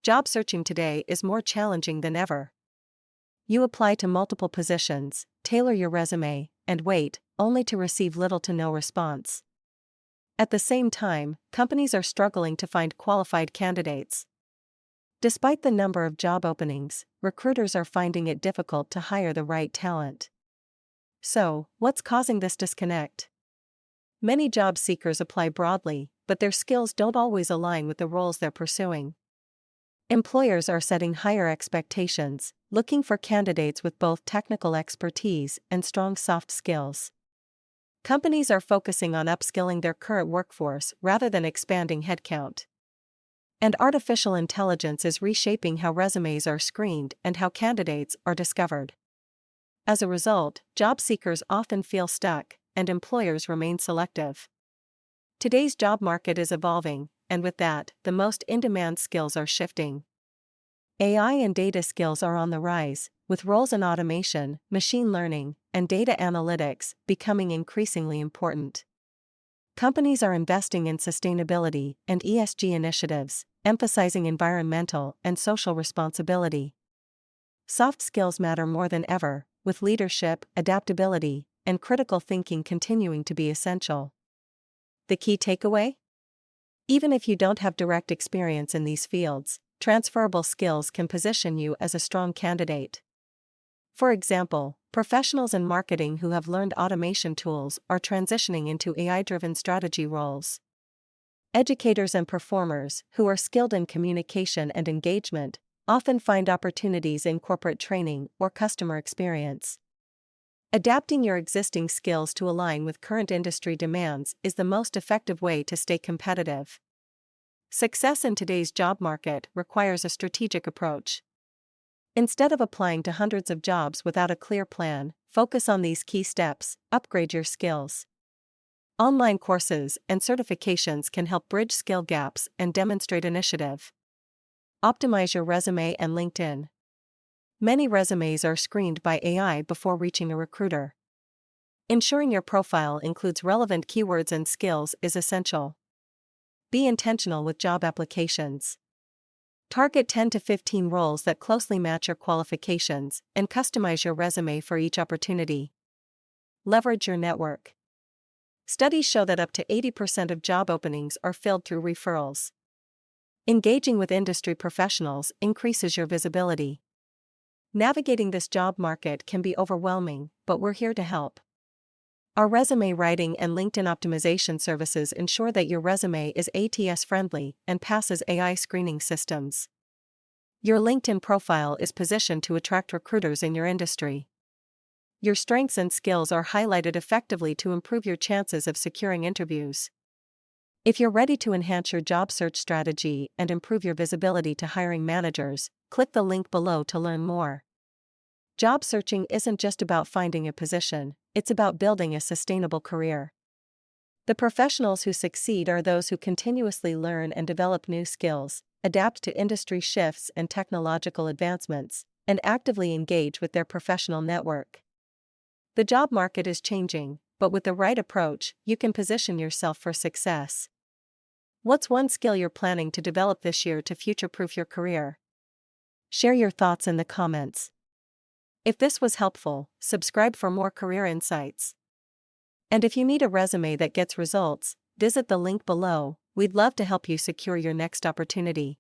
Job searching today is more challenging than ever. You apply to multiple positions, tailor your resume, and wait, only to receive little to no response. At the same time, companies are struggling to find qualified candidates. Despite the number of job openings, recruiters are finding it difficult to hire the right talent. So, what's causing this disconnect? Many job seekers apply broadly, but their skills don't always align with the roles they're pursuing. Employers are setting higher expectations, looking for candidates with both technical expertise and strong soft skills. Companies are focusing on upskilling their current workforce rather than expanding headcount. And artificial intelligence is reshaping how resumes are screened and how candidates are discovered. As a result, job seekers often feel stuck, and employers remain selective. Today's job market is evolving, and with that, the most in-demand skills are shifting. AI and data skills are on the rise, with roles in automation, machine learning, and data analytics becoming increasingly important. Companies are investing in sustainability and ESG initiatives, emphasizing environmental and social responsibility. Soft skills matter more than ever, with leadership, adaptability, and critical thinking continuing to be essential. The key takeaway? Even if you don't have direct experience in these fields, transferable skills can position you as a strong candidate. For example, professionals in marketing who have learned automation tools are transitioning into AI-driven strategy roles. Educators and performers who are skilled in communication and engagement often find opportunities in corporate training or customer experience. Adapting your existing skills to align with current industry demands is the most effective way to stay competitive. Success in today's job market requires a strategic approach. Instead of applying to hundreds of jobs without a clear plan, focus on these key steps. Upgrade your skills. Online courses and certifications can help bridge skill gaps and demonstrate initiative. Optimize your resume and LinkedIn. Many resumes are screened by AI before reaching a recruiter. Ensuring your profile includes relevant keywords and skills is essential. Be intentional with job applications. Target 10 to 15 roles that closely match your qualifications and customize your resume for each opportunity. Leverage your network. Studies show that up to 80% of job openings are filled through referrals. Engaging with industry professionals increases your visibility. Navigating this job market can be overwhelming, but we're here to help. Our resume writing and LinkedIn optimization services ensure that your resume is ATS-friendly and passes AI screening systems. Your LinkedIn profile is positioned to attract recruiters in your industry. Your strengths and skills are highlighted effectively to improve your chances of securing interviews. If you're ready to enhance your job search strategy and improve your visibility to hiring managers, click the link below to learn more. Job searching isn't just about finding a position, it's about building a sustainable career. The professionals who succeed are those who continuously learn and develop new skills, adapt to industry shifts and technological advancements, and actively engage with their professional network. The job market is changing, but with the right approach, you can position yourself for success. What's one skill you're planning to develop this year to future-proof your career? Share your thoughts in the comments. If this was helpful, subscribe for more career insights. And if you need a resume that gets results, visit the link below. We'd love to help you secure your next opportunity.